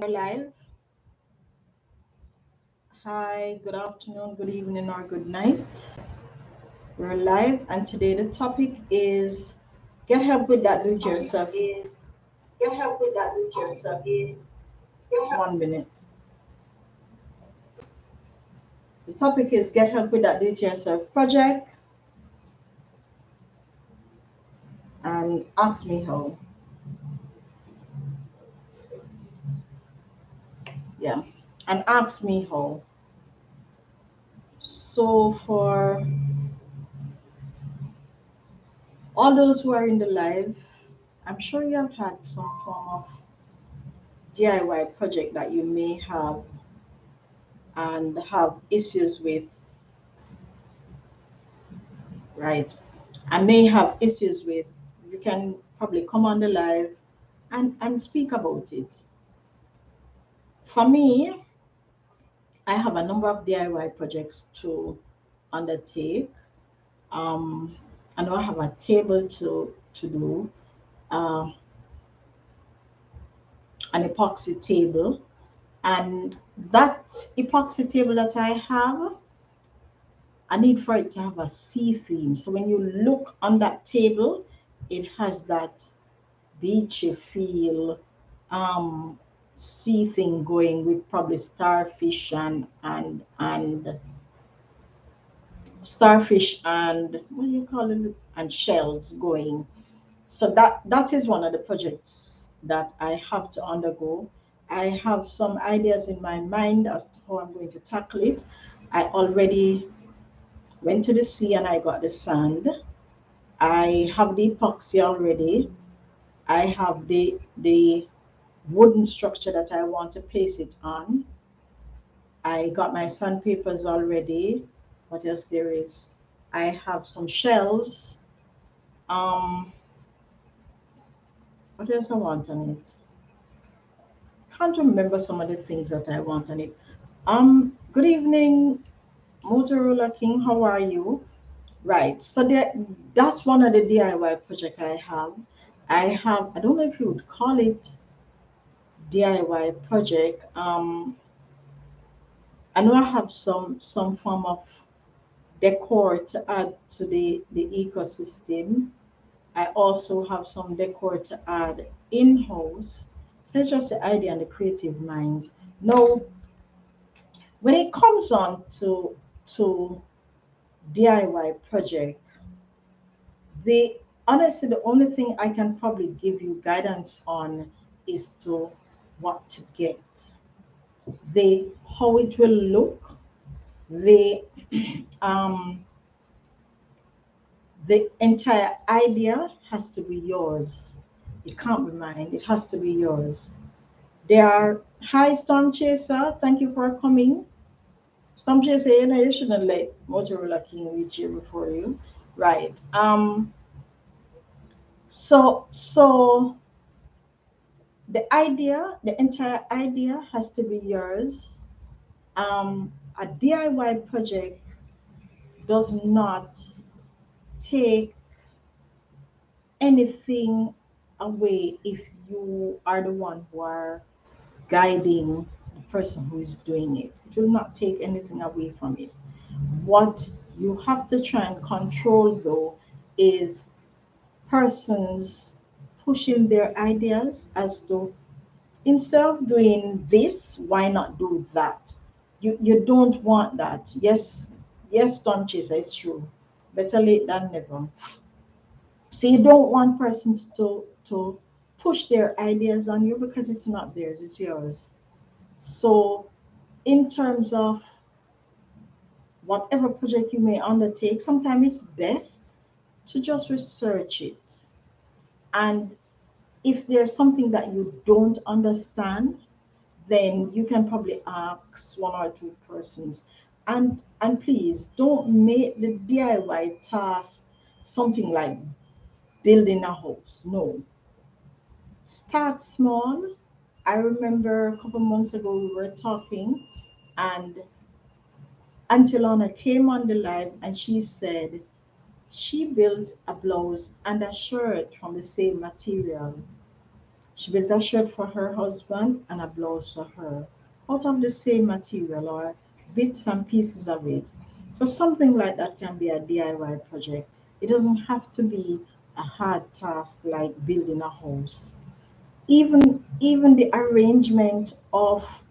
We're live. Hi, good afternoon, good evening, or good night. We're live, and today the topic is get help with that do it yourself. Get help with that with yourself. Get help. 1 minute. The topic is get help with that do it yourself project and ask me how. Yeah, and ask me how. So, for all those who are in the live, I'm sure you have had some form of DIY project that you may have and have issues with, right? I may have issues with. You can probably come on the live and speak about it. For me, I have a number of DIY projects to undertake. Um, I know I have a table to do, uh, an epoxy table, and that epoxy table that I have, I need for it to have a sea theme. So when you look on that table, it has that beachy feel, um, sea thing going with probably starfish and starfish and what do you call it, and shells going. So that is one of the projects that I have to undergo. I have some ideas in my mind as to how I'm going to tackle it. I already went to the sea and I got the sand. I have the epoxy already. I have the wooden structure that I want to place it on. I got my sandpapers already. What else there is? I have some shells. Um, what else I want on it? Can't remember some of the things that I want on it. Good evening, Motorola King. How are you? Right. So that's one of the DIY project I have. I don't know if you would call it DIY project. I know I have some form of decor to add to the ecosystem. I also have some decor to add in-house. So it's just the idea and the creative minds. Now, when it comes on to DIY project, the honestly the only thing I can probably give you guidance on is to what to get, the how it will look, the um the entire idea has to be yours. It can't be mine. It has to be yours. There are hi Storm Chaser. Thank you for coming. Storm Chaser, you know you shouldn't let Motorola King reach you before you. Right. So the entire idea has to be yours. A DIY project does not take anything away if you are the one who are guiding the person who is doing it. It will not take anything away from it. What you have to try and control though is persons pushing their ideas as to instead of doing this, why not do that? You don't want that. Yes, Storm Chaser, it's true. Better late than never. So you don't want persons to push their ideas on you because it's not theirs, it's yours. So in terms of whatever project you may undertake, sometimes it's best to just research it. And if there's something that you don't understand, then you can probably ask one or two persons. And please don't make the DIY task something like building a house. No. Start small. I remember a couple months ago we were talking and Antilona came on the live and she said she built a blouse and a shirt from the same material. She built a shirt for her husband and a blouse for her out of the same material or bits and pieces of it. So something like that can be a DIY project. It doesn't have to be a hard task like building a house. Even the arrangement of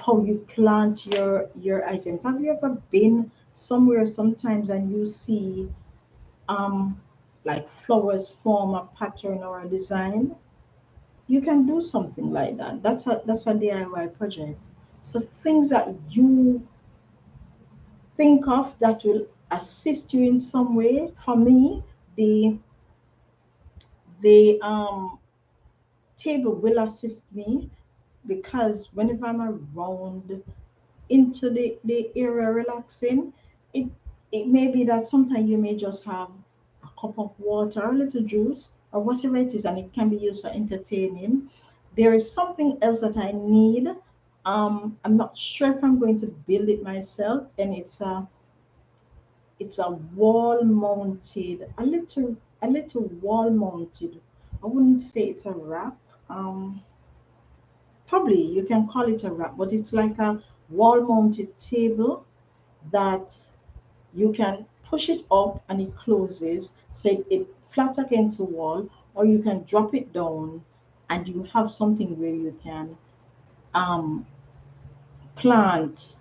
how you plant your items. Have you ever been somewhere sometimes and you see um like flowers form a pattern or a design? You can do something like that. That's a DIY project. So things that you think of that will assist you in some way. For me, the the table will assist me because whenever I'm around into the area relaxing, it it may be that sometimes you may just have a cup of water or a little juice or whatever it is, and it can be used for entertaining. There is something else that I need. I'm not sure if I'm going to build it myself, and it's a wall mounted, a little wall mounted. I wouldn't say it's a wrap. Um, Probably you can call it a wrap, but it's like a wall mounted table that you can push it up and it closes so it flat against the wall, or you can drop it down and you have something where you can um, plant.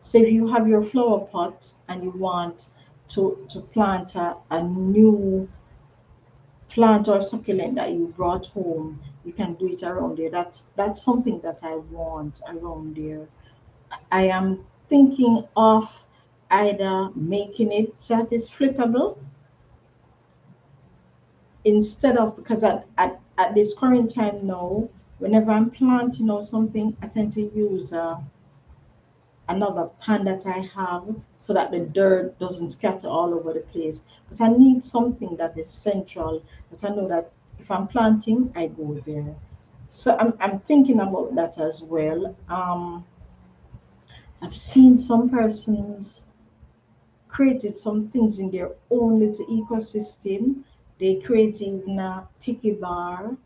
So if you have your flower pot and you want to plant a new plant or succulent that you brought home, you can do it around there. That's something that I want around there. I am thinking of either making it so that it's flippable instead of, because at this current time now, whenever I'm planting or something, I tend to use another pan that I have so that the dirt doesn't scatter all over the place. But I need something that is central, that I know that if I'm planting, I go there. So I'm thinking about that as well. I've seen some persons created some things in their own little ecosystem. They created a tiki bar,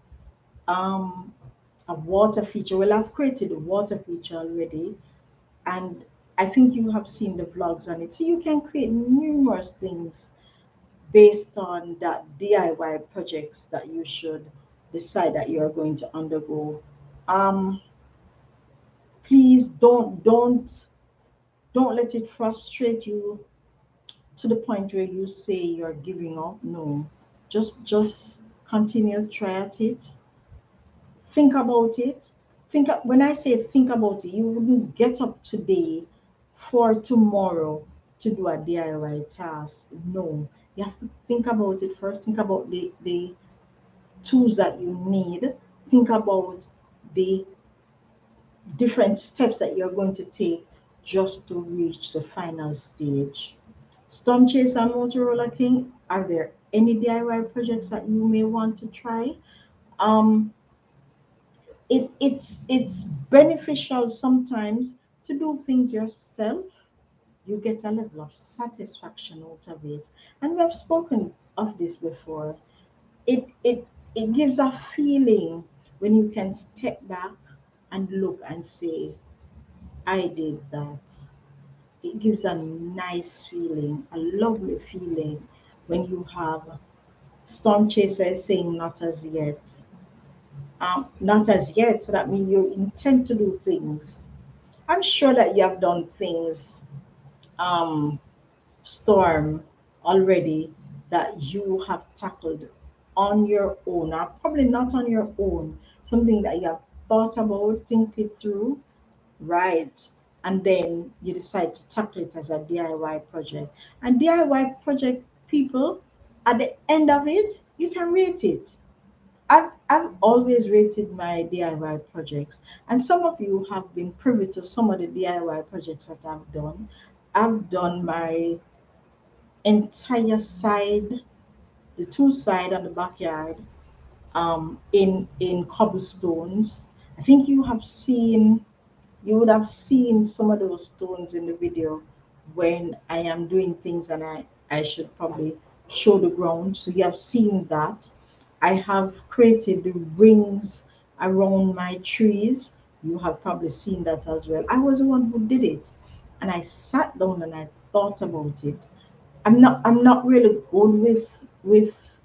um, a water feature. Well, I've created a water feature already, and I think you have seen the vlogs on it. So you can create numerous things based on that DIY projects that you should decide that you are going to undergo. Um, Please don't let it frustrate you to the point where you say you're giving up. No, just continue, try at it, think about it. When I say think about it, you wouldn't get up today for tomorrow to do a DIY task. No, you have to think about it first. Think about the tools that you need. Think about the different steps that you're going to take just to reach the final stage. Storm Chaser and Motorola King, are there any DIY projects that you may want to try? Um, it's beneficial sometimes to do things yourself. You get a level of satisfaction out of it, and we have spoken of this before. It gives a feeling when you can step back and look and say, I did that. It gives a nice feeling, a lovely feeling when you have Storm Chaser is saying not as yet. Not as yet, so that means you intend to do things. I'm sure that you have done things, um, Storm, already that you have tackled on your own, or probably not on your own, something that you have thought about, think it through, right? And then you decide to tackle it as a DIY project. And DIY project, people, at the end of it, you can rate it. I've always rated my DIY projects, and some of you have been privy to some of the DIY projects that I've done. I've done my entire side, the two side and the backyard, in cobblestones. I think you would have seen some of those stones in the video when I am doing things and I should probably show the ground. So you have seen that. I have created the rings around my trees. You have probably seen that as well. I was the one who did it. And I sat down and I thought about it. I'm not really good with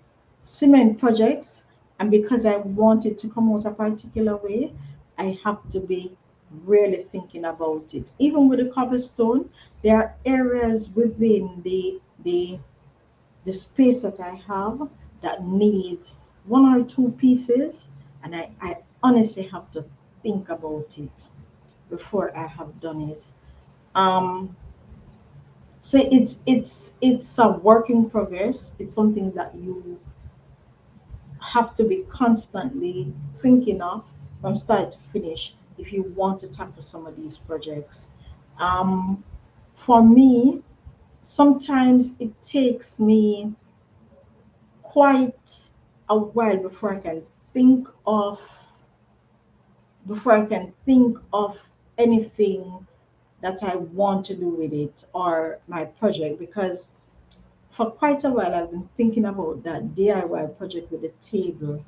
cement projects, and because I want it to come out a particular way, I have to be really thinking about it. Even with the cobblestone, there are areas within the space that I have that needs one or two pieces, and I honestly have to think about it before I have done it. Um, so it's a work in progress. It's something that you have to be constantly thinking of from start to finish if you want to tackle some of these projects. Um, for me, sometimes it takes me quite a while think of before I can think of anything that I want to do with it or my project, because for quite a while I've been thinking about that DIY project with the table.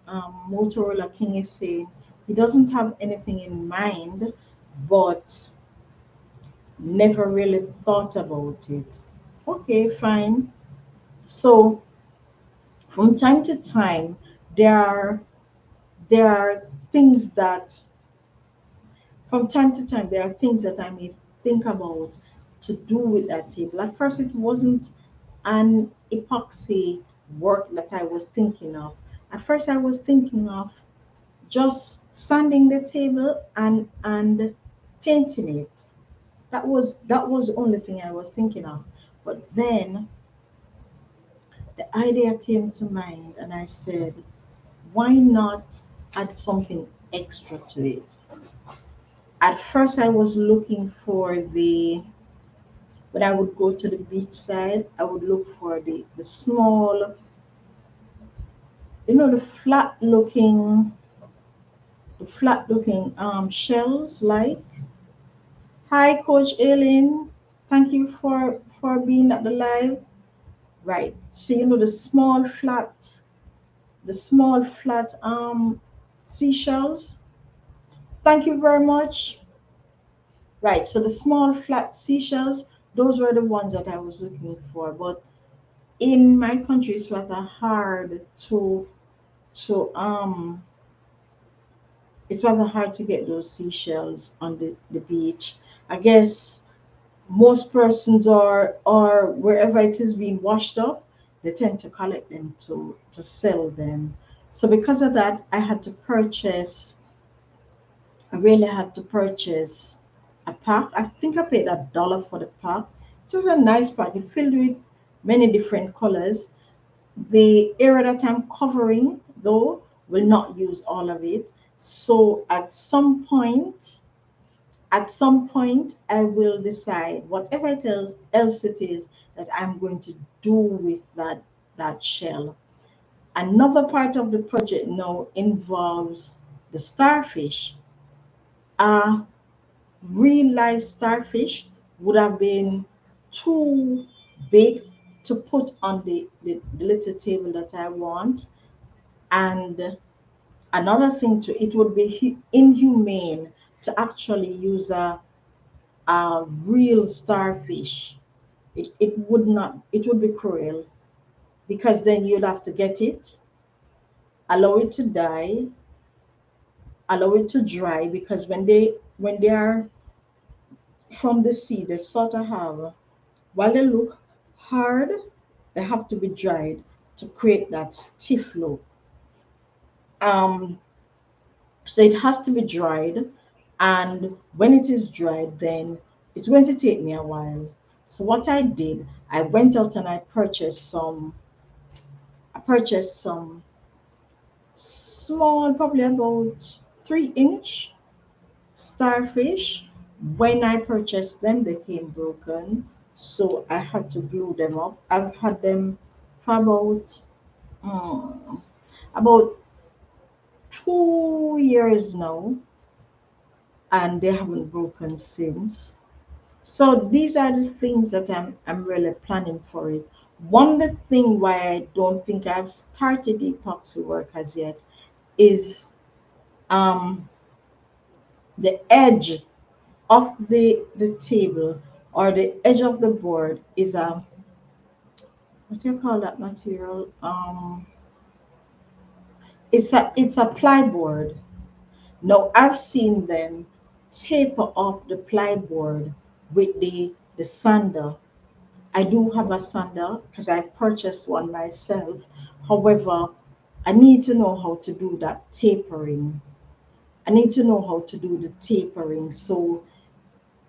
Motorola King is saying he doesn't have anything in mind, but never really thought about it. Okay, fine. So from time to time, there are there are things that from time to time there are things that I may think about to do with that table. At first, it wasn't an epoxy work that I was thinking of. At first, I was thinking of just sanding the table and painting it. That was the only thing I was thinking of. But then the idea came to mind, and I said, why not add something extra to it? At first, I was looking for when I would go to the beach side, I would look for the small, the flat looking shells like. Hi, Coach Aileen. Thank you for being at the live. Right. So the small flat seashells. Thank you very much. Right. So the small flat seashells, those were the ones that I was looking for. But in my country, it's rather hard to it's rather hard to get those seashells on the beach. I guess most persons or wherever it is being washed up, they tend to collect them to sell them. So because of that, I really had to purchase a pack. I think I paid $1 for the pack. It was a nice pack. It filled with many different colors. The area that I'm covering, though, will not use all of it. So at some point, I will decide whatever else it is that I'm going to do with that shell. Another part of the project now involves the starfish. A real life starfish would have been too big to put on the little table that I want. And another thing too, it would be inhumane to actually use a real starfish. It would be cruel, because then you'd have to get it, allow it to die, allow it to dry, because when they are from the sea, they sort of have, while they look hard, they have to be dried to create that stiff look. Um, so it has to be dried, and when it is dried, then it's going to take me a while. So what I did, I went out and I purchased some small, probably about 3-inch starfish. When I purchased them, they came broken, so I had to glue them up. I've had them for mm, about 2 years now, and they haven't broken since. So these are the things that I'm really planning for it. One of the thing why I don't think I've started epoxy work as yet is um, the edge of the table or the edge of the board is a, what do you call that material? It's a plyboard. Now I've seen them taper off the plyboard with the sander. I do have a sander because I purchased one myself. However, I need to know how to do that tapering. I need to know how to do the tapering. So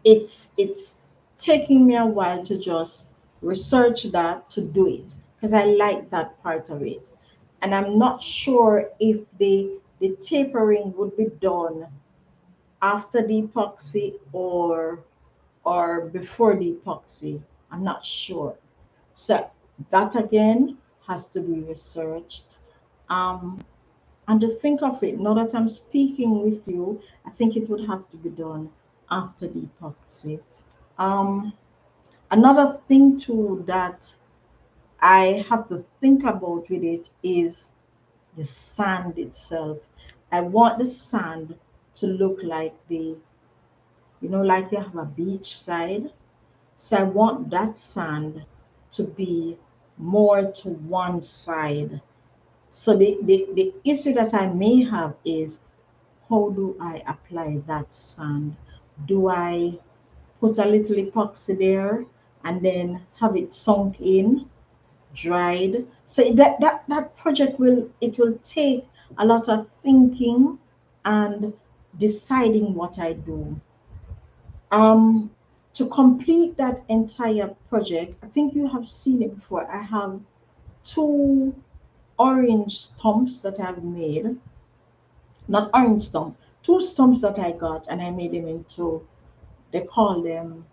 it's taking me a while to just research that to do it because I like that part of it. And I'm not sure if the tapering would be done after the epoxy or before the epoxy. I'm not sure. So that again has to be researched. Um, and to think of it, now that I'm speaking with you, I think it would have to be done after the epoxy. Um, Another thing too that I have to think about with it is the sand itself. I want the sand to look like like you have a beach side. So I want that sand to be more to one side. So the issue that I may have is how do I apply that sand? Do I put a little epoxy there and then have it sunk in, dried? So that project will take a lot of thinking and deciding what I do. Um, to complete that entire project, I think you have seen it before. I have two orange stumps that I've made, not orange stump, two stumps that I got and I made them into, they call them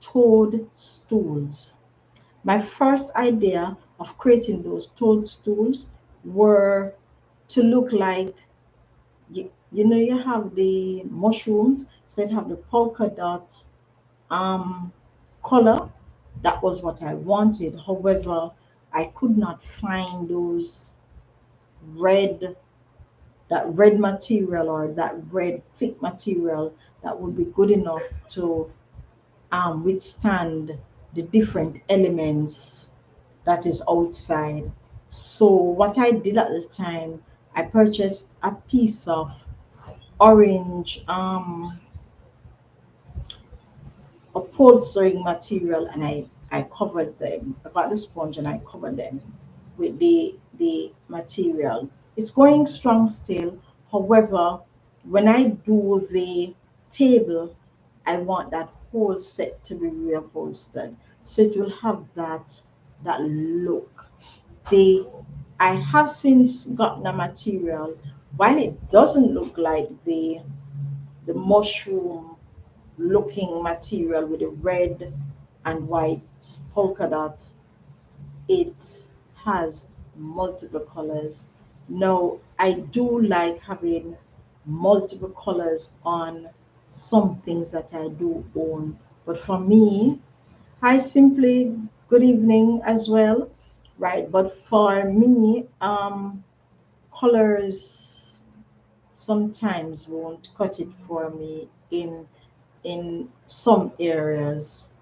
toadstools. My first idea of creating those toadstools were to look like, you have the mushrooms, so it have the polka dot um, color. That was what I wanted. However, I could not find those red, that red material or that red thick material that would be good enough to withstand the different elements that is outside. So what I did at this time, I purchased a piece of orange upholstering material and I covered them. I got the sponge and I covered them with the material. It's going strong still. However, when I do the table, I want that whole set to be reupholstered. So it will have that look. The I have since gotten a material, while it doesn't look like the mushroom looking material with the red and white polka dots, it has multiple colors. Now, I do like having multiple colors on some things that I do own. But for me, hi simply, good evening as well, right? But for me, colors sometimes won't cut it for me in some areas.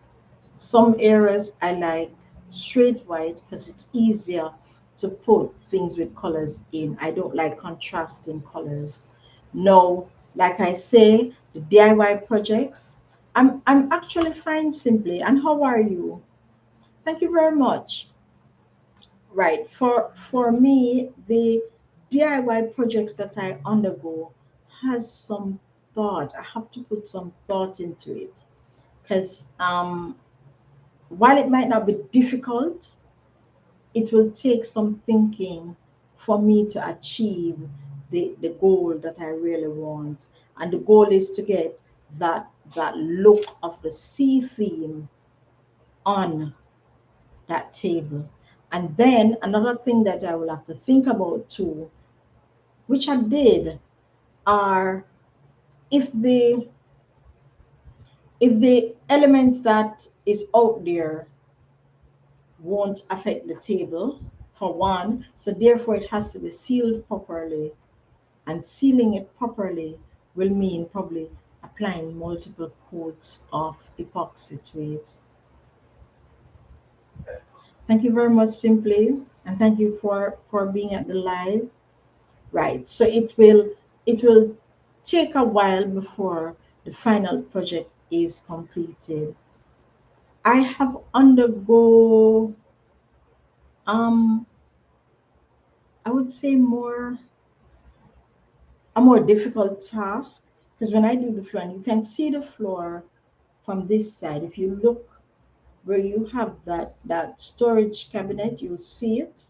Some areas I like straight white because it's easier to put things with colors in. I don't like contrasting colors. No, like I say, the DIY projects, I'm actually fine simply. And how are you? Thank you very much. Right. For me, the DIY projects that I undergo has some thought. I have to put some thought into it because while it might not be difficult, it will take some thinking for me to achieve the goal that I really want. And the goal is to get that look of the sea theme on that table. And then another thing that I will have to think about too, which I did, are if the elements that is out there won't affect the table for one. So therefore it has to be sealed properly, and sealing it properly will mean probably applying multiple coats of epoxy to it. Thank you very much, Simply, and thank you for being at the live. Right. So it will take a while before the final project is completed. I have undergo um I would say a more difficult task, because when I do the floor, and you can see the floor from this side. If you look where you have that storage cabinet, you'll see it.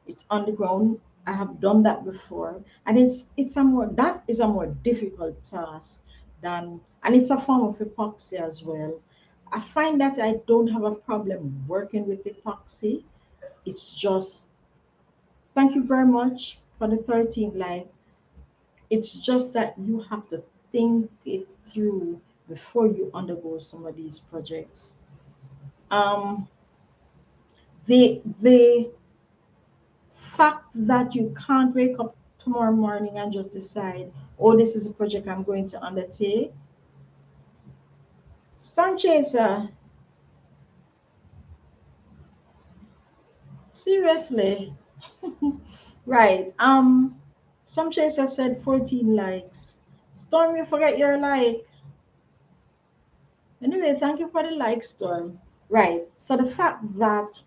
It's on the ground. I have done that before, and it's a more that is a more difficult task than, and it's a form of epoxy as well. I find that I don't have a problem working with epoxy. It's just, thank you very much for the 13th live. It's just that you have to think it through before you undergo some of these projects. Um, the fact that you can't wake up tomorrow morning and just decide, oh, this is a project I'm going to undertake. Storm Chaser, seriously. Right. Storm Chaser said 14 likes. Storm, you forget your like. Anyway, thank you for the like, Storm. Right. So the fact that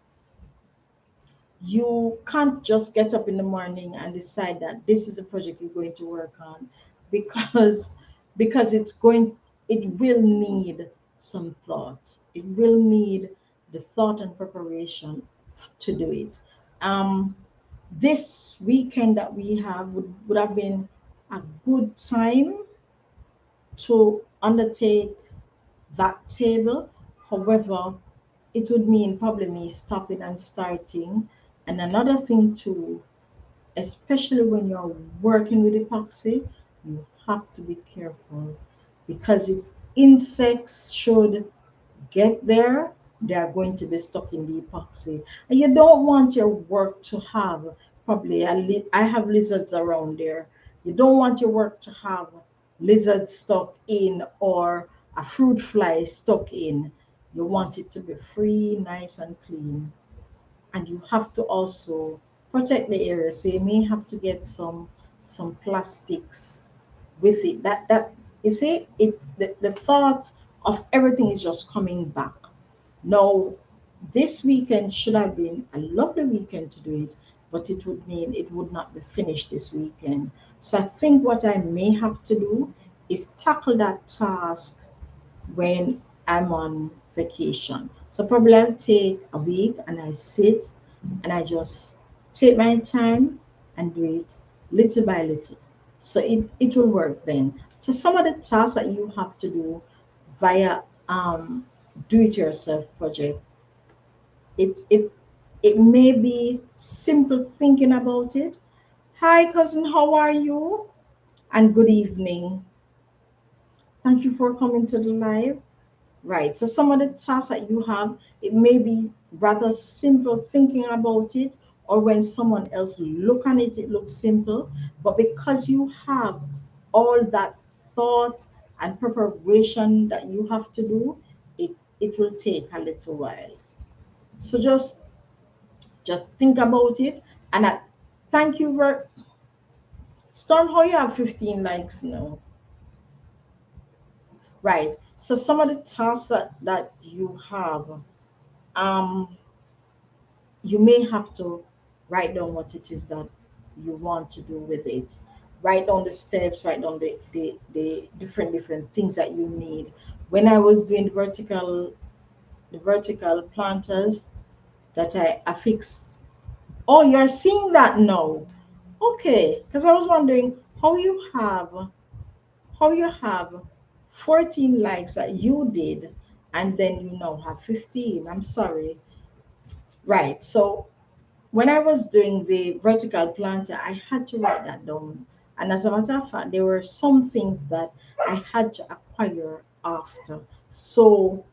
you can't just get up in the morning and decide that this is a project you're going to work on, because it will need some thought. It will need the thought and preparation to do it. um this weekend that we have would have been a good time to undertake that table. However, it would mean probably me stopping and starting. And another thing too, especially when you're working with epoxy, you have to be careful, because if insects should get there, they are going to be stuck in the epoxy. And you don't want your work to have probably I have lizards around there. You don't want your work to have lizards stuck in, or a fruit fly stuck in. You want it to be free, nice and clean. And you have to also protect the area. So you may have to get some plastics with it. That you see, the thought of everything is just coming back. Now, this weekend should have been a lovely weekend to do it, but it would mean it would not be finished this weekend. So I think what I may have to do is tackle that task when I'm on vacation. So probably I'll take a week and I sit and I just take my time and do it little by little. So it will work then. So some of the tasks that you have to do via do it yourself project, it it may be simple thinking about it. Hi cousin, how are you? And good evening. Thank you for coming to the live. Right. So some of the tasks that you have, it may be rather simple thinking about it, or when someone else look on it, it looks simple. But because you have all that thought and preparation that you have to do, it will take a little while. So just think about it. And thank you for Storm. How you have 15 likes now? Right. So some of the tasks that you have, um you may have to write down what it is that you want to do with it. Write down the steps, write down the different things that you need. When I was doing the vertical planters that I affixed. Oh, you're seeing that now. Okay, because I was wondering how you have 14 likes that you did, and then you now have 15. I'm sorry. Right. So when I was doing the vertical planter, I had to write that down. And as a matter of fact, there were some things that I had to acquire after. So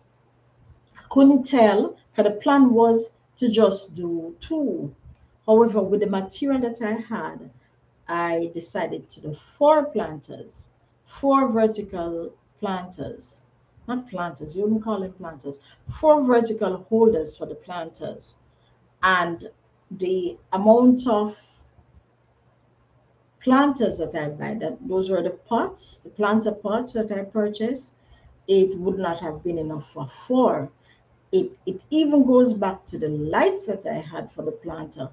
I couldn't tell, because the plan was to just do two. However, with the material that I had, I decided to do four planters, four vertical planters, not planters, you wouldn't call them planters, four vertical holders for the planters. And the amount of planters that I buy, that those were the pots, the planter pots that I purchased, it would not have been enough for four. It even goes back to the lights that I had for the planter.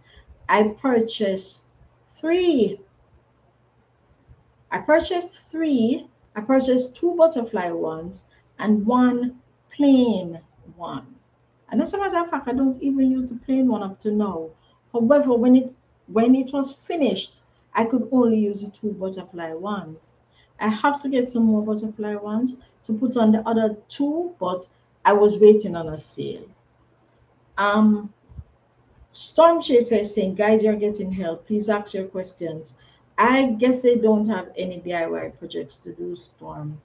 I purchased three. I purchased three. I purchased two butterfly ones and one plain one. And as a matter of fact, I don't even use the plain one up to now. However, when it was finished, I could only use the two butterfly ones. I have to get some more butterfly ones to put on the other two, but I was waiting on a sale. Um, Storm Chaser is saying, guys, you're getting help. Please ask your questions. I guess they don't have any DIY projects to do, Storm.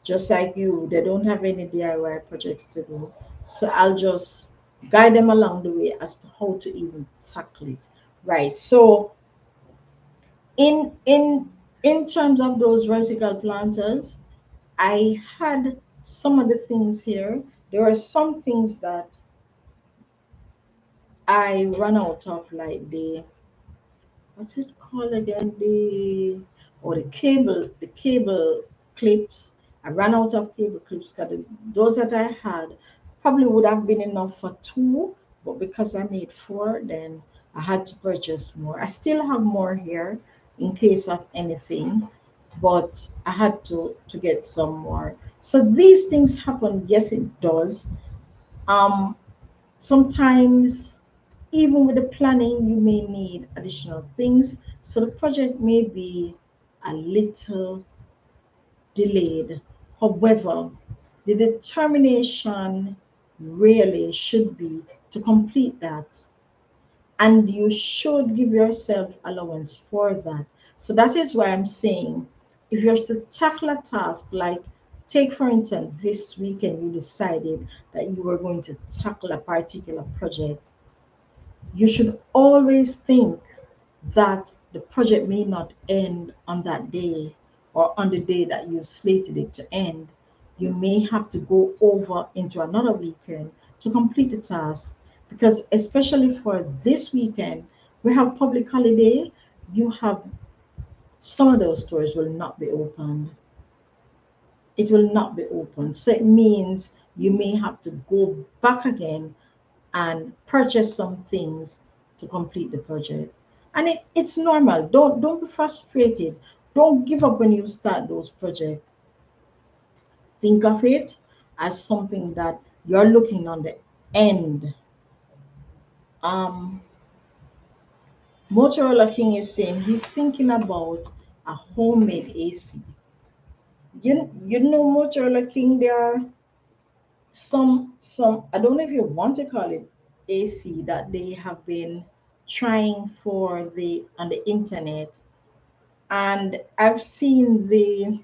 Just like you, they don't have any DIY projects to do. So I'll just guide them along the way as to how to even tackle it. Right. So in terms of those vertical planters, I had some of the things here. There are some things that I run out of, like what's it called again? The cable clips. I ran out of cable clips because those that I had probably would have been enough for two, but because I made four, then I had to purchase more. I still have more here in case of anything, but I had to get some more. So these things happen. Yes, it does. Um, Sometimes, even with the planning, you may need additional things. So the project may be a little delayed. However, the determination really should be to complete that. And you should give yourself allowance for that. So that is why I'm saying, if you're to tackle a task, like take for instance, this weekend you decided that you were going to tackle a particular project, you should always think that the project may not end on that day or on the day that you slated it to end. You may have to go over into another weekend to complete the task, because especially for this weekend, we have public holiday. You have some of those stores will not be open. It will not be open. So it means you may have to go back again and purchase some things to complete the project. And it's normal. Don't be frustrated. Don't give up when you start those projects. Think of it as something that you're looking on the end. Um, Motorola King is saying he's thinking about a homemade AC. You know Motorola King, there are some, I don't know if you want to call it AC, that they have been trying for the on the internet. And I've seen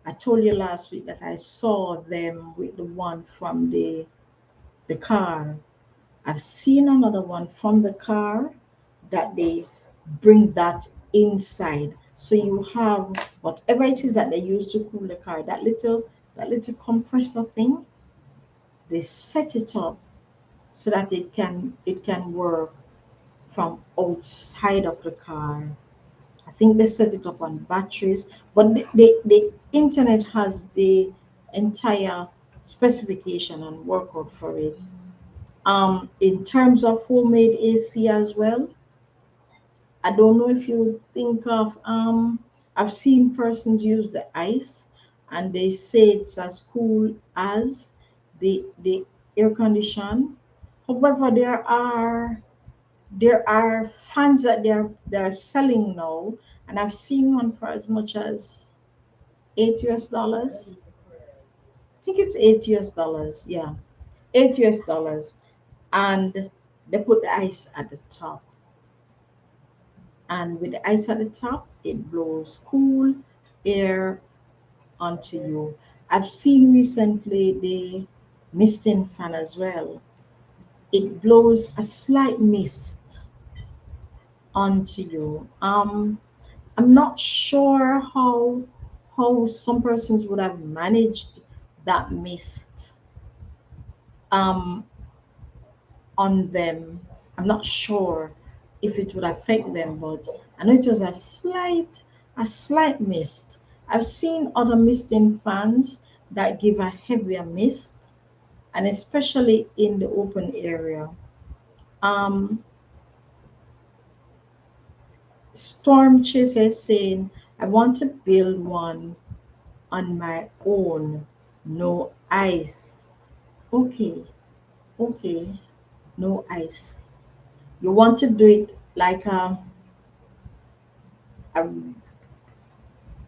I told you last week that I saw them with the one from the car. I've seen another one from the car that they bring that inside. So you have whatever it is that they use to cool the car, that little compressor thing, they set it up so that it can work from outside of the car. I think they set it up on batteries, but the internet has the entire specification and workout for it. In terms of homemade AC as well, I don't know if you think of I've seen persons use the ice and they say it's as cool as the air condition. However, there are fans that they're selling now, and I've seen one for as much as $8. I think it's $8. Yeah, $8, and they put the ice at the top, and with the ice at the top, it blows cool air onto you. I've seen recently the misting fan as well. it blows a slight mist onto you. I'm not sure how some persons would have managed that mist um, on them. I'm not sure if it would affect them, but I know it was a slight mist. I've seen other misting fans that give a heavier mist, and especially in the open area. Um, Storm Chaser is saying, I want to build one on my own. No ice. Okay, okay, no ice. You want to do it like a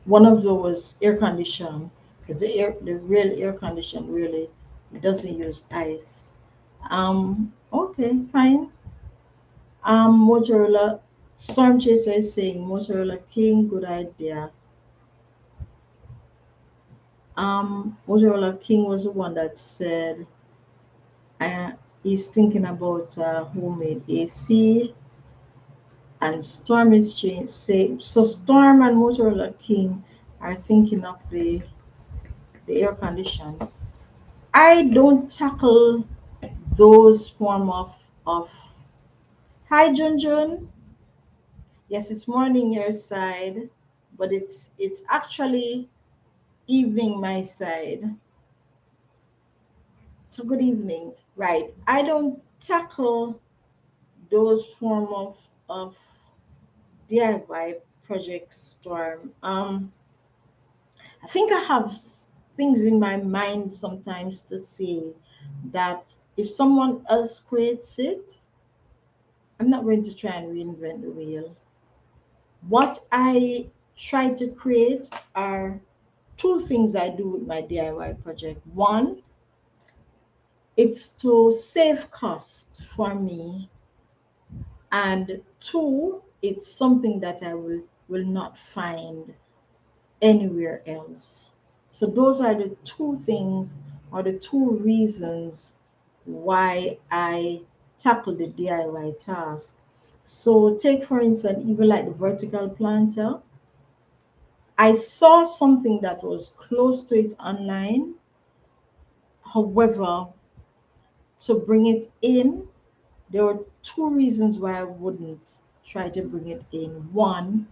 one of those air condition, because the real air condition really doesn't use ice. Okay, fine. Motorola Storm Chaser is saying Motorola King, good idea. Motorola King was the one that said he's thinking about homemade AC, and Storm is say so. Storm and Motorola King are thinking of the air condition. I don't tackle those form of. Hi Junjun. Yes, it's morning your side, but it's actually evening my side. So good evening. Right. I don't tackle those form of DIY project Storm. I think I have things in my mind sometimes to say that if someone else creates it, I'm not going to try and reinvent the wheel. What I try to create are two things I do with my DIY project. One, it's to save cost for me, and two, it's something that I will not find anywhere else. So those are the two things or the two reasons why I tackle the DIY task. So take for instance, even like the vertical planter, I saw something that was close to it online. However, to bring it in, there were two reasons why I wouldn't try to bring it in. One,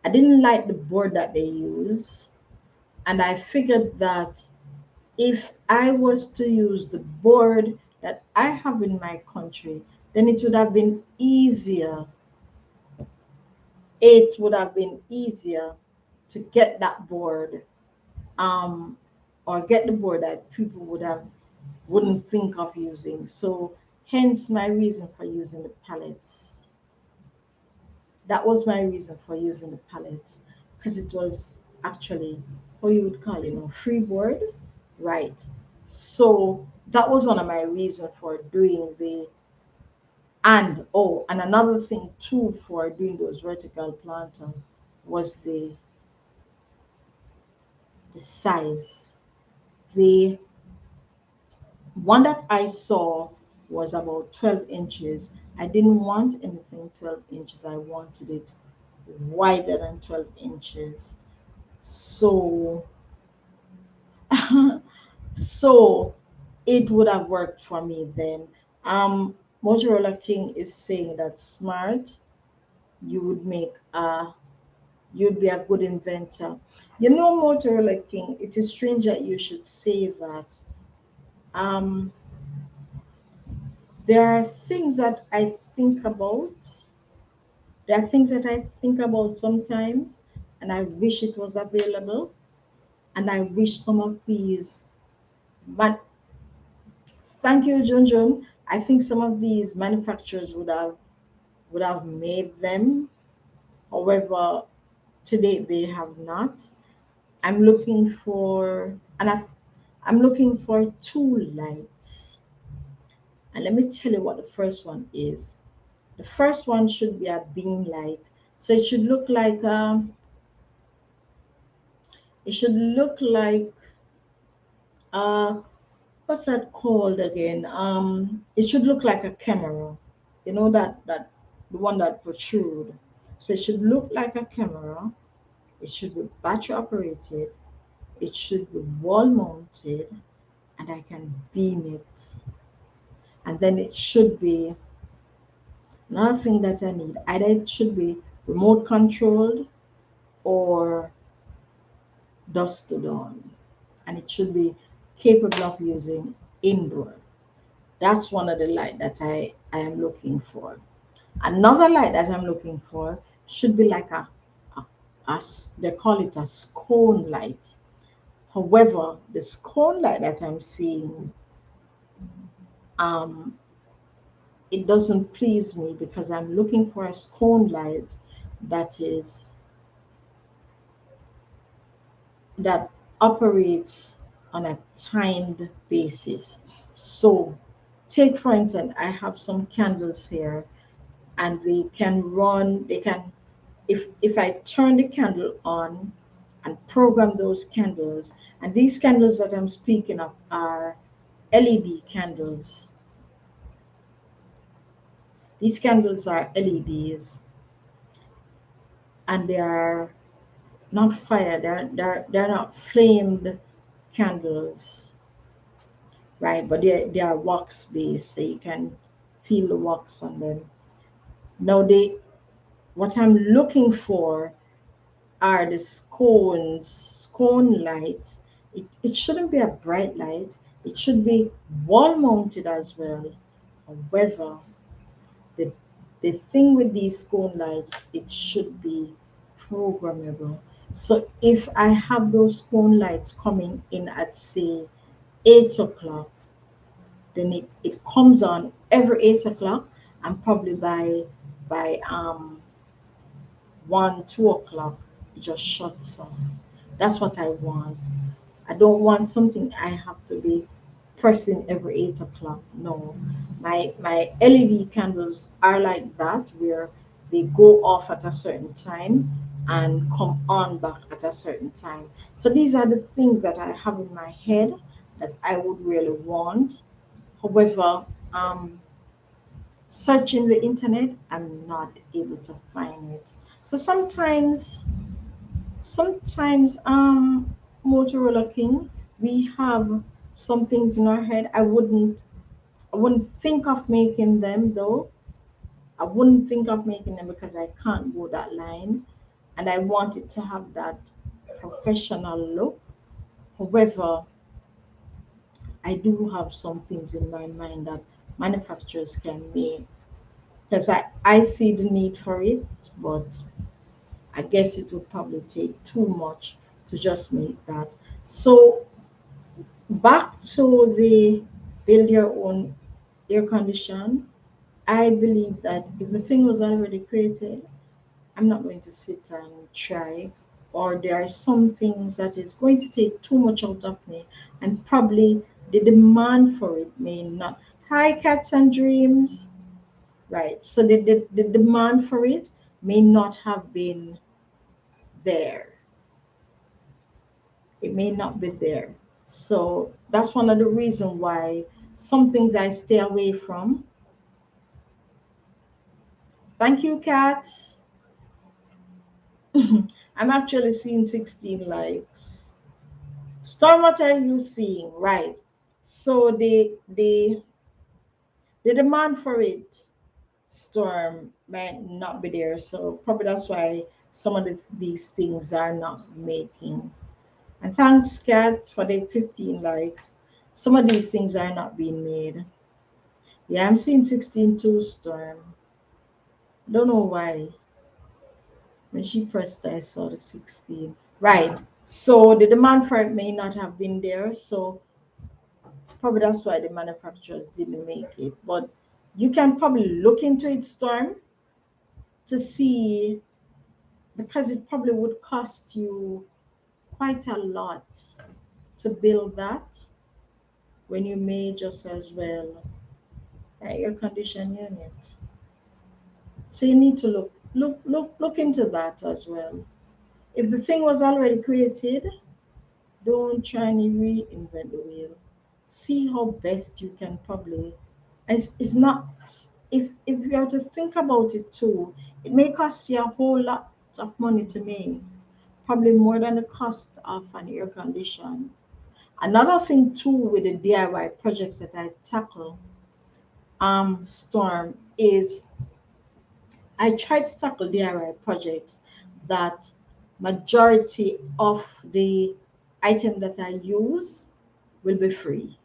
I didn't like the board that they use, and I figured that if I was to use the board that I have in my country, then it would have been easier. It would have been easier to get that board, um, or get the board that people wouldn't think of using. So hence my reason for using the palettes. That was my reason for using the palettes, because it was actually what you would call, free board, right? So that was one of my reasons for doing the and oh, and another thing too for doing those vertical planter was the size. The one that I saw was about 12 inches. I didn't want anything 12 inches. I wanted it wider than 12 inches. So, so it would have worked for me then. Um, Motorola King is saying that smart, you would make you'd be a good inventor. Motorola King, it is strange that you should say that. Um, there are things that I think about. There are things that I think about sometimes, and I wish it was available. And I wish some of these, but thank you, Junjun. I think some of these manufacturers would have made them. However, today they have not. I'm looking for, and I'm looking for two lights. And let me tell you what the first one is. The first one should be a beam light. So it should look like uh what's that called again? It should look like a camera. You know that the one that protrude. So it should look like a camera. It should be battery operated. It should be wall mounted, and I can beam it. And then it should be another thing that I need. Either it should be remote controlled or dusted on, and it should be capable of using indoor. That's one of the light that I am looking for. Another light that I'm looking for should be like they call it a scone light. However, the scone light that I'm seeing, um, it doesn't please me because I'm looking for a scone light that is that operates on a timed basis. So, take for instance, I have some candles here, and they can run. They can if I turn the candle on and program those candles, and these candles that I'm speaking of are LED candles. These candles are LEDs, and they are not fire. They're not flamed candles, right? But they are wax based, so you can feel the wax on them. Now they what I'm looking for are the scone lights. It shouldn't be a bright light. It should be wall mounted as well. However, the the thing with these scone lights, it should be programmable. So if I have those scone lights coming in at say 8 o'clock, then it comes on every 8 o'clock, and probably by 1, 2 o'clock it just shuts off. That's what I want. I don't want something I have to be pressing every 8 o'clock. No. My LED candles are like that where they go off at a certain time and come on back at a certain time. So these are the things that I have in my head that I would really want. However, searching the internet, I'm not able to find it. So sometimes, Motorola King, we have some things in our head. I wouldn't think of making them though. I wouldn't think of making them because I can't go that line, and I want it to have that professional look. However, I do have some things in my mind that manufacturers can make because I see the need for it, but I guess it would probably take too much to just make that. So back to the build your own air condition. I believe that if the thing was already created, I'm not going to sit and try, or there are some things that is going to take too much out of me, and probably the demand for it may not. Hi, cats and dreams. Right. So the demand for it may not have been there. It may not be there. So that's one of the reasons why some things I stay away from. Thank you, cats. I'm actually seeing 16 likes. Storm, what are you seeing? Right. So the demand for it, Storm, might not be there. So probably that's why some of these things are not making. And thanks, Kat, for the 15 likes. Some of these things are not being made. Yeah, I'm seeing 16 too, Storm. Don't know why. When she pressed, I saw the 16. Right. So the demand for it may not have been there. So probably that's why the manufacturers didn't make it. But you can probably look into it, Storm, to see because it probably would cost you quite a lot to build that when you may just as well air condition unit. So you need to look into that as well. If the thing was already created, don't try and reinvent the wheel. see how best you can probably. It's not, if you have to think about it too, it may cost you a whole lot of money to make, probably more than the cost of an air condition. Another thing too with the DIY projects that I tackle, Storm, is I try to tackle DIY projects that majority of the item that I use will be free.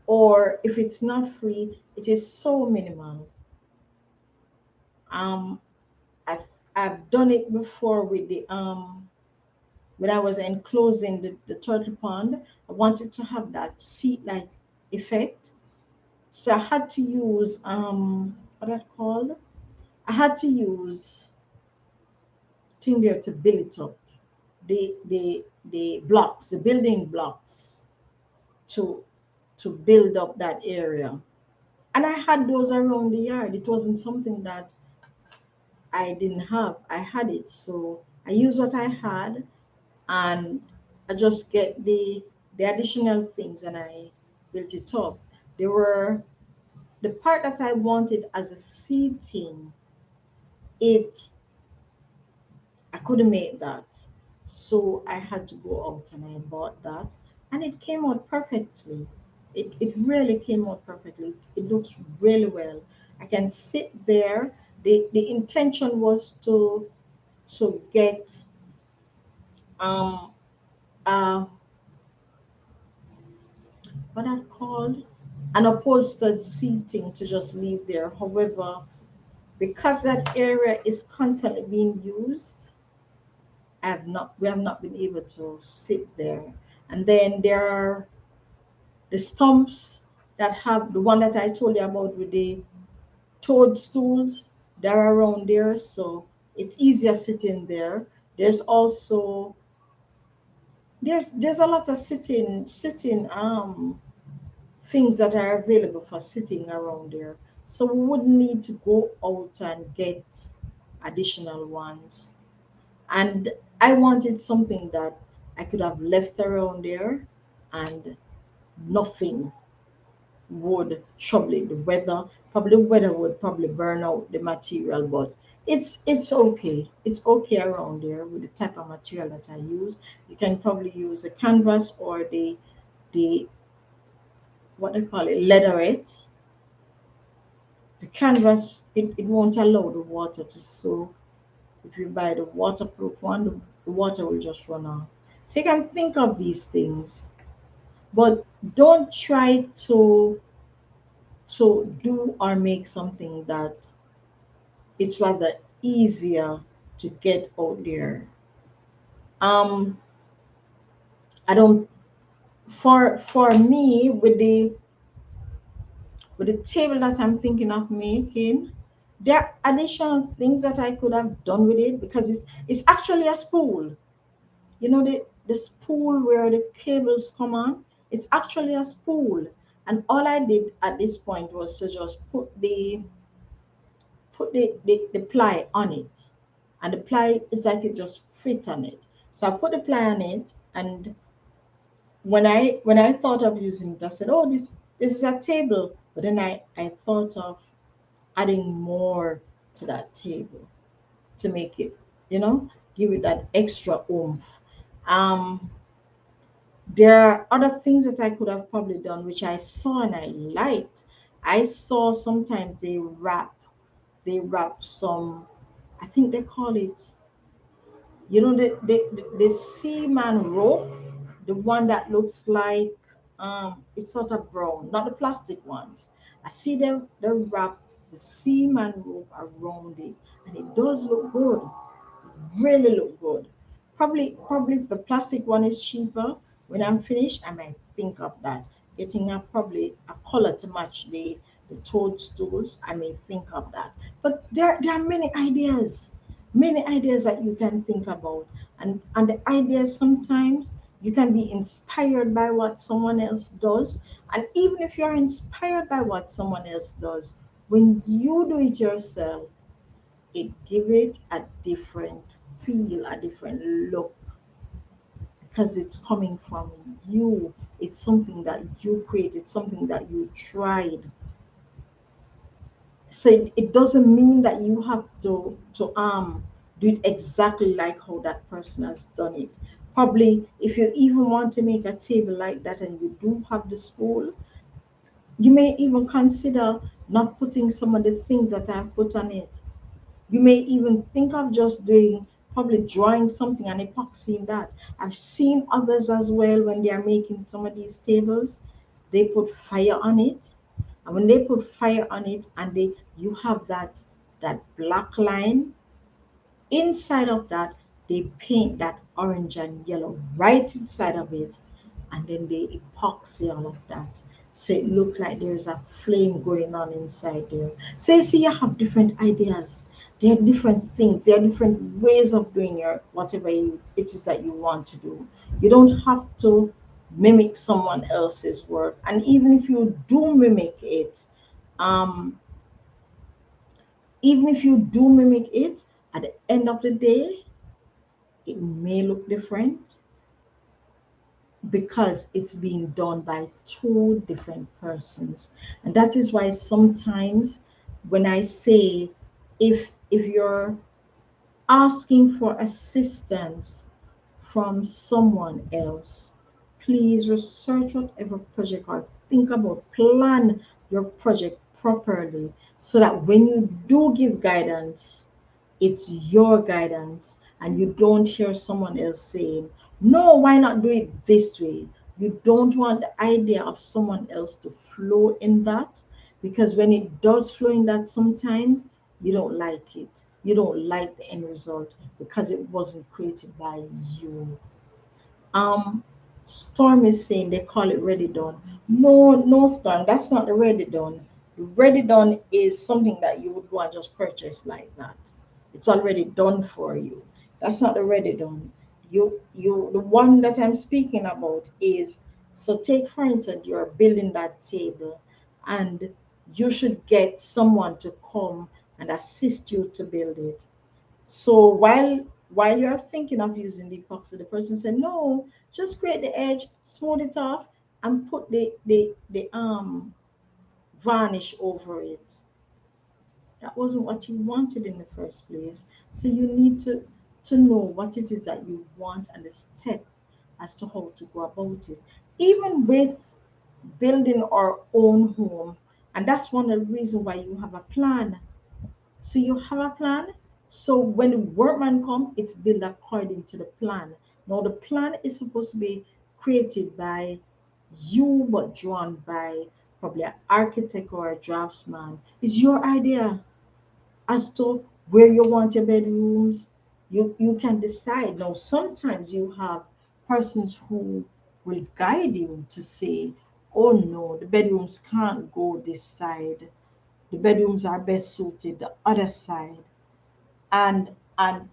Or if it's not free, it is so minimal. Um, I've done it before with the when I was enclosing the turtle pond. I wanted to have that seat like effect. So I had to use what that called? I had to use thing there to build it up. The blocks, the building blocks to build up that area. And I had those around the yard. It wasn't something that I didn't have. I had it. So I used what I had, and I just get the additional things and I built it up. They were the part that I wanted as a seating, it I couldn't make that. So I had to go out and I bought that. And it came out perfectly. It really came out perfectly. It looks really well. I can sit there. The intention was to get um uh what I called an upholstered seating to just leave there. However, because that area is constantly being used, we have not been able to sit there. And then there are the stumps that have the one that I told you about with the toadstools. They're around there, so it's easier sitting there. There's also there's a lot of sitting things that are available for sitting around there. So we wouldn't need to go out and get additional ones. And I wanted something that I could have left around there and nothing would trouble it. The weather, probably weather would probably burn out the material, but it's okay. It's okay around there with the type of material that I use. You can probably use the canvas or the what they call it, leatherette. The canvas, it won't allow the water to soak. If you buy the waterproof one, the water will just run off. So you can think of these things, but don't try to do or make something that it's rather easier to get out there. Um, I don't for me with the table that I'm thinking of making, there are additional things that I could have done with it because it's actually a spool. You know the spool where the cables come on? It's actually a spool. And all I did at this point was to just put the ply on it. And the ply is like it just fit on it. So I put the ply on it, and when I thought of using it, I said, oh, this is a table. But then I thought of adding more to that table to make it, you know, give it that extra oomph. Um, there are other things that I could have probably done, which I saw and I liked. I saw sometimes they wrap some, I think they call it, the seaman rope, the one that looks like it's sort of brown, not the plastic ones. I see them they wrap the seaman rope around it, and it does look good, really look good. Probably if the plastic one is cheaper, when I'm finished, I might think of that. Getting probably a color to match the toadstools, I may think of that. But there are many ideas that you can think about. And the ideas sometimes you can be inspired by what someone else does. And even if you're inspired by what someone else does, when you do it yourself, it give it a different feel, a different look, because it's coming from you. It's something that you created, something that you tried. So it doesn't mean that you have to do it exactly like how that person has done it. Probably if you even want to make a table like that and you do have the spool, you may even consider not putting some of the things that I've put on it. You may even think of just doing, probably drawing something and epoxying that. I've seen others as well when they are making some of these tables, they put fire on it. And when they put fire on it and you have that black line, inside of that, they paint that orange and yellow right inside of it, and then they epoxy all of that. So it looks like there's a flame going on inside there. So you see, you have different ideas. There are different things. There are different ways of doing your whatever it is that you want to do. You don't have to mimic someone else's work. And even if you do mimic it, um, even if you do mimic it, at the end of the day, it may look different because it's being done by two different persons. And that is why sometimes when I say, if you're asking for assistance from someone else, please research whatever project, or think about, plan your project properly, so that when you do give guidance, it's your guidance and you don't hear someone else saying, no, why not do it this way? You don't want the idea of someone else to flow in that, because when it does flow in that, sometimes you don't like it. You don't like the end result because it wasn't created by you. Um, Storm is saying they call it ready done. No, no, Storm, that's not the ready done. The ready done is something that you would go and just purchase like that. It's already done for you. That's not the ready done. The one that I'm speaking about is, so take for instance, you're building that table, and you should get someone to come and assist you to build it. So while you're thinking of using the epoxy, the person said, no, just create the edge, smooth it off, and put the varnish over it. That wasn't what you wanted in the first place. So you need to know what it is that you want and the step as to how to go about it. Even with building our own home, and that's one of the reasons why you have a plan. So you have a plan. So when the workman come, it's built according to the plan. Now the plan is supposed to be created by you, but drawn by probably an architect or a draftsman. It's your idea as to where you want your bedrooms. You can decide. Now sometimes you have persons who will guide you to say, oh no, the bedrooms can't go this side, the bedrooms are best suited the other side. And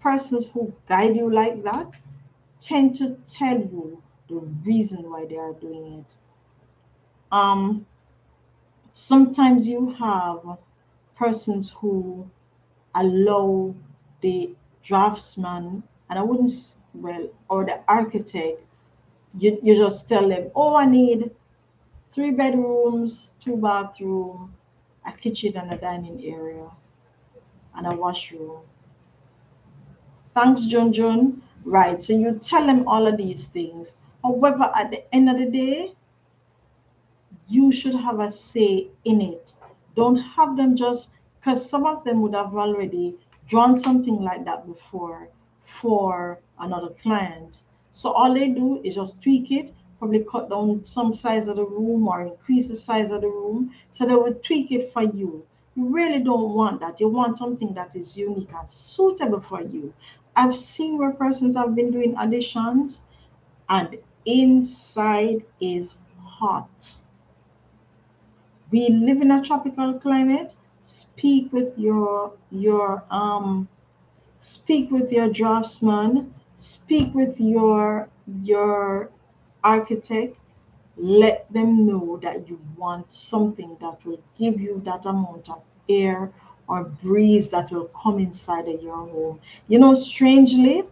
persons who guide you like that tend to tell you the reason why they are doing it. um Sometimes you have persons who allow the draftsman, and I wouldn't well, or the architect, you just tell them, oh, I need 3 bedrooms, 2 bathroom, a kitchen and a dining area, and a washroom. Thanks, John John. Right. So you tell them all of these things. However, at the end of the day, you should have a say in it. Don't have them just, because some of them would have already drawn something like that before for another client. So all they do is just tweak it, probably cut down some size of the room or increase the size of the room. So they would tweak it for you. You really don't want that. You want something that is unique and suitable for you. I've seen where persons have been doing additions and inside is hot. We live in a tropical climate. Speak with your draftsman, speak with your architect. Let them know that you want something that will give you that amount of air or breeze that will come inside of your home. You know, strangely,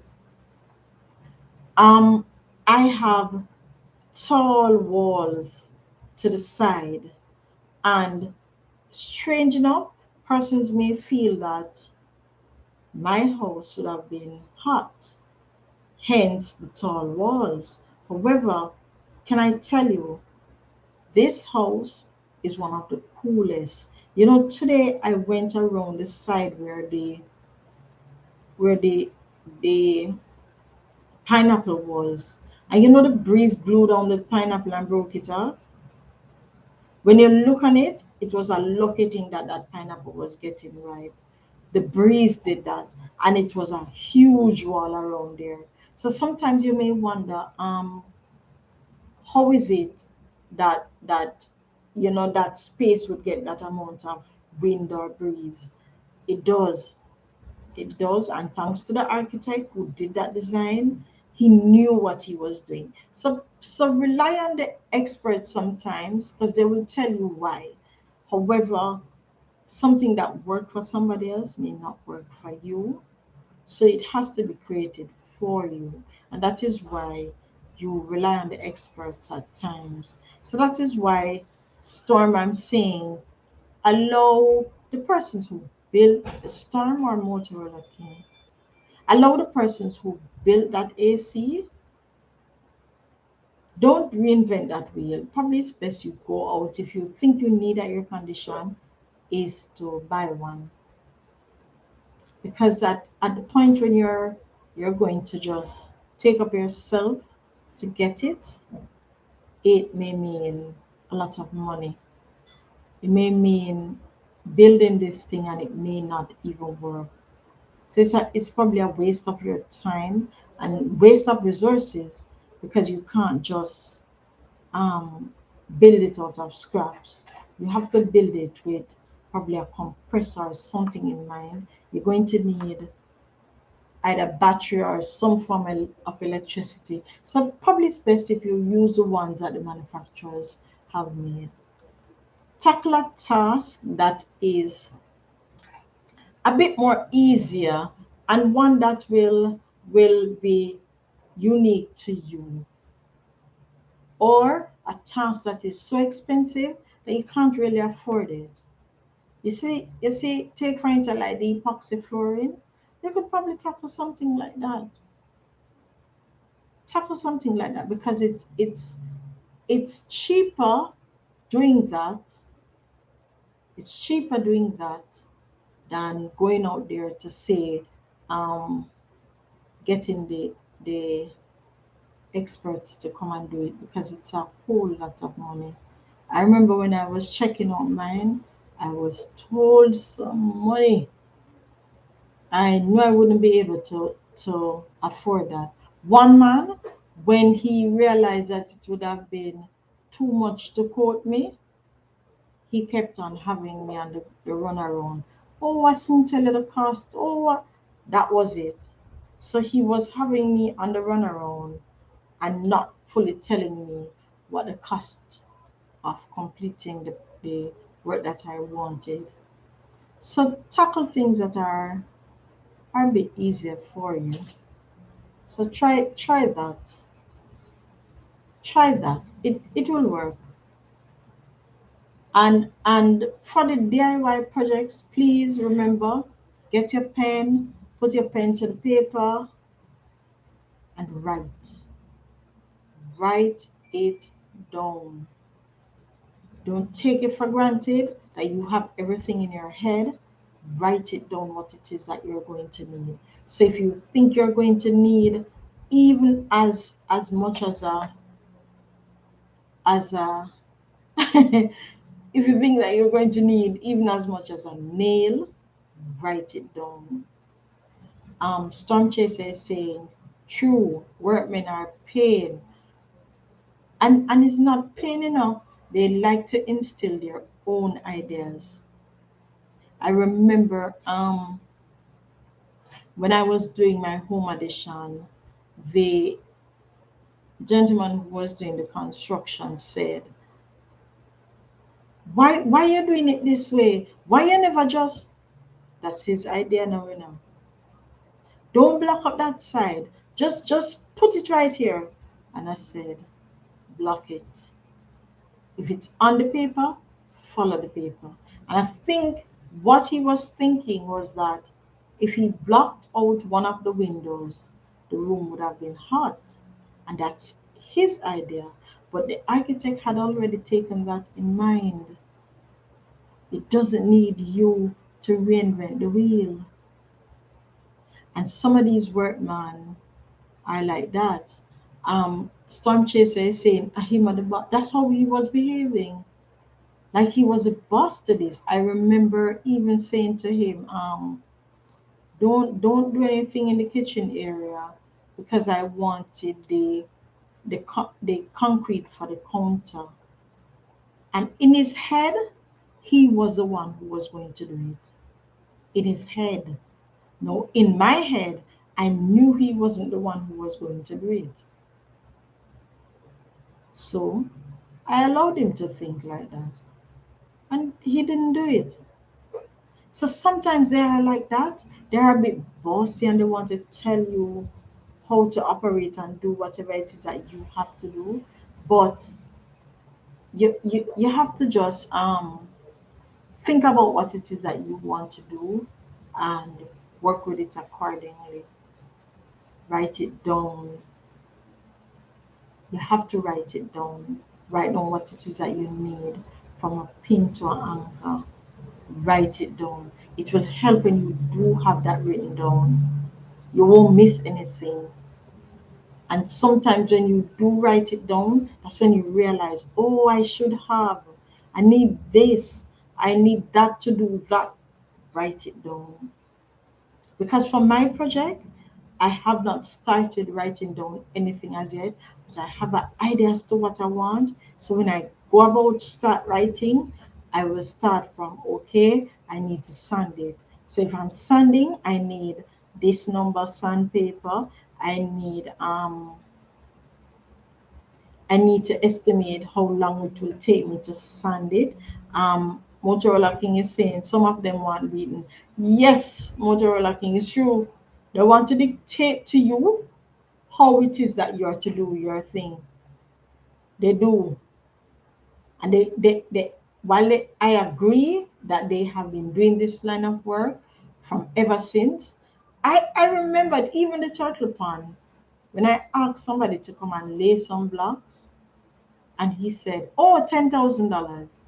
um I have tall walls to the side, and strange enough, persons may feel that my house should have been hot, hence the tall walls. However, can I tell you, this house is one of the coolest. You know, today I went around the side where the pineapple was. And you know the breeze blew down the pineapple and broke it up. When you look on it, it was a lucky thing that that pineapple was getting ripe. The breeze did that, and it was a huge wall around there. So sometimes you may wonder, how is it that that space would get that amount of wind or breeze? It does. It does, and thanks to the architect who did that design, he knew what he was doing. So rely on the experts sometimes because they will tell you why. However, something that worked for somebody else may not work for you. So it has to be created for you. And that is why you rely on the experts at times. So that is why, Storm, I'm saying, allow the persons who built the Storm or Motorola King, allow the persons who built that AC, don't reinvent that wheel. Probably it's best you go out if you think you need a air condition, is to buy one. Because at the point when you're going to just take up yourself to get it, it may mean a lot of money. It may mean building this thing and it may not even work. So it's probably a waste of your time and waste of resources because you can't just um, build it out of scraps. You have to build it with probably a compressor or something in mind. You're going to need either battery or some form of electricity. So probably it's best if you use the ones that the manufacturers have made. Tackle a task that is a bit more easier and one that will be unique to you, or a task that is so expensive that you can't really afford it. You see, take for instance like the epoxy flooring. You could probably tackle something like that. Tackle something like that because it's cheaper doing that. It's cheaper doing that than going out there to say, um, getting the experts to come and do it because it's a whole lot of money. I remember when I was checking out mine, I was told some money. I knew I wouldn't be able to afford that. One man, when he realized that it would have been too much to quote me, he kept on having me on the runaround. Oh, I soon tell you the cost. Oh, that was it. So he was having me on the runaround and not fully telling me what the cost of completing the work that I wanted. So tackle things that are a bit easier for you. So try that. Try that. It will work. And for the DIY projects, please remember, get your pen, put your pen to the paper and write. Write it down. Don't take it for granted that you have everything in your head. Write it down what it is that you're going to need. So if you think you're going to need even as much as a if you think that you're going to need even as much as a nail, write it down. Storm Chaser is saying, true, workmen are paid. And it's not pain enough. They like to instill their own ideas. I remember when I was doing my home addition, the gentleman who was doing the construction said, why you doing it this way? Why you never just, that's his idea now, you know. Don't block up that side. Just put it right here. And I said, block it. If it's on the paper, follow the paper. And I think what he was thinking was that if he blocked out one of the windows, the room would have been hot. And that's his idea. But the architect had already taken that in mind. It doesn't need you to reinvent the wheel. And some of these workmen are like that. Storm Chaser is saying, him at the back. That's how he was behaving. Like he was a boss to this. I remember even saying to him, don't do anything in the kitchen area because I wanted the concrete for the counter. And in his head, he was the one who was going to do it. In his head. No, in my head, I knew he wasn't the one who was going to do it. So I allowed him to think like that. And he didn't do it. So sometimes they are like that. They are a bit bossy and they want to tell you how to operate and do whatever it is that you have to do. But you have to just think about what it is that you want to do and work with it accordingly. Write it down. You have to write it down. Write down what it is that you need from a pin to an anchor. Write it down. It will help when you do have that written down. You won't miss anything. And sometimes when you do write it down, that's when you realize, oh, I should have. I need this. I need that to do that. Write it down. Because for my project, I have not started writing down anything as yet, but I have an idea as to what I want. So when I go about to start writing, I will start from okay, I need to sand it. So if I'm sanding, I need this number sandpaper. I need I need to estimate how long it will take me to sand it. Motorola King is saying some of them want beaten. Yes, Motorola King is true. They want to dictate to you how it is that you're to do your thing. They do. And while I agree that they have been doing this line of work from ever since, I remembered even the turtle pond when I asked somebody to come and lay some blocks and he said, oh, $10,000.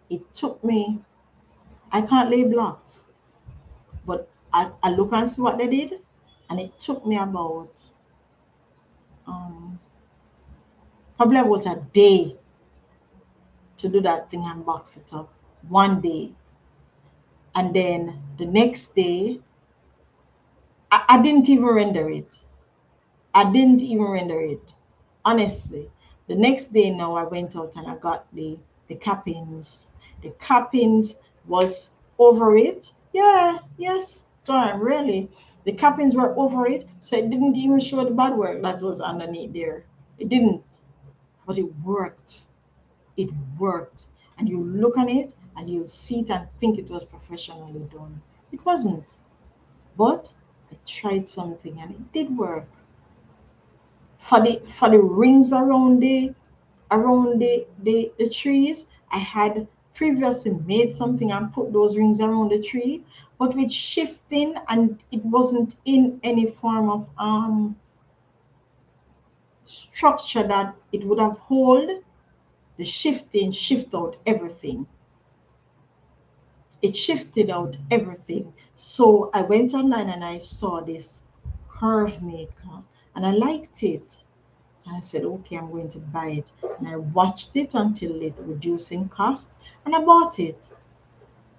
It took me, I can't lay blocks, but I look and see what they did, and it took me about um, probably about a day to do that thing and box it up. One day. And then the next day, I didn't even render it. I didn't even render it. Honestly. The next day now I went out and I got the cappings. The cappings was over it. Yeah, yes, darn, really. The cappings were over it, so it didn't even show the bad work that was underneath there. It didn't. But it worked. It worked. And you look on it and you see it and think it was professionally done. It wasn't. But I tried something and it did work. For the rings around the trees, I had previously made something and put those rings around the tree, but with shifting and it wasn't in any form of structure that it would have hold. The shifting shift out everything. It shifted out everything. So I went online and I saw this curve maker and I liked it. I said, okay, I'm going to buy it. And I watched it until it reduced in cost and I bought it.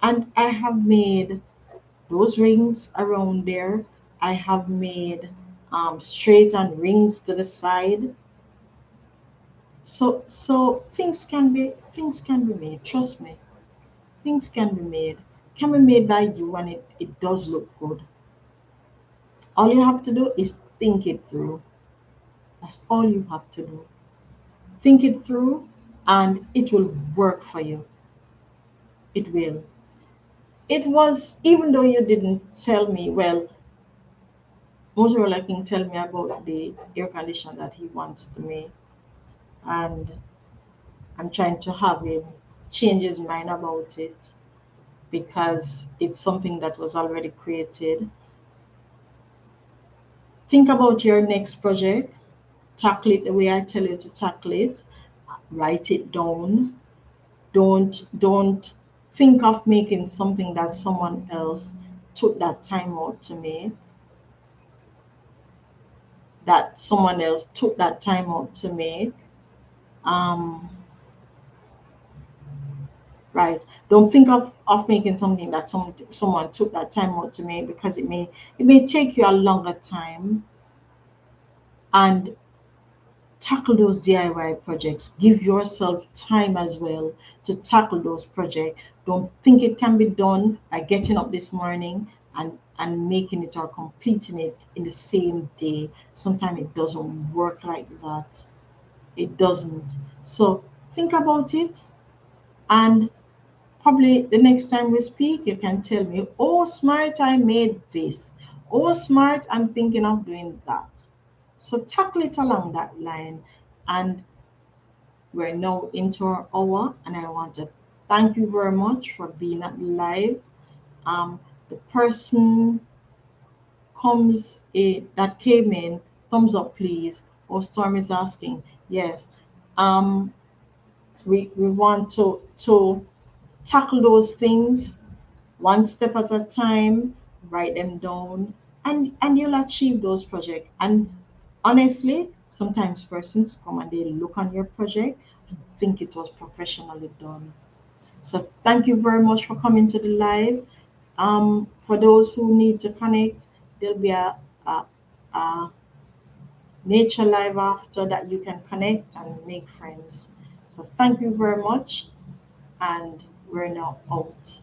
And I have made those rings around there. I have made straight and rings to the side. So things can be made. Trust me, things can be made. Can be made by you and it does look good. All you have to do is think it through. That's all you have to do. Think it through and it will work for you. It will. It was, even though you didn't tell me, well, Motorola King tell me about the air conditioner that he wants to make, and I'm trying to have him change his mind about it because it's something that was already created. Think about your next project, tackle it the way I tell you to tackle it, write it down. Don't think of making something that someone else took that time out to make, that someone else took that time out to make. Um, right. Don't think of making something that someone took that time out to make, because it may take you a longer time. And tackle those DIY projects. Give yourself time as well to tackle those projects. Don't think it can be done by getting up this morning and making it or completing it in the same day. Sometimes it doesn't work like that. It doesn't. So think about it, and probably the next time we speak, you can tell me, oh, Smart, I made this. Oh, Smart, I'm thinking of doing that. So tackle it along that line. And we're now into our hour, and I want to thank you very much for being at the live. The person that came in, thumbs up, please. Oh, Storm is asking. Yes. Um, we want to tackle those things one step at a time, write them down, and you'll achieve those projects. And honestly, sometimes persons come and they look on your project and think it was professionally done. So thank you very much for coming to the live. For those who need to connect, there'll be a nature live after that you can connect and make friends. So thank you very much, and we're now out.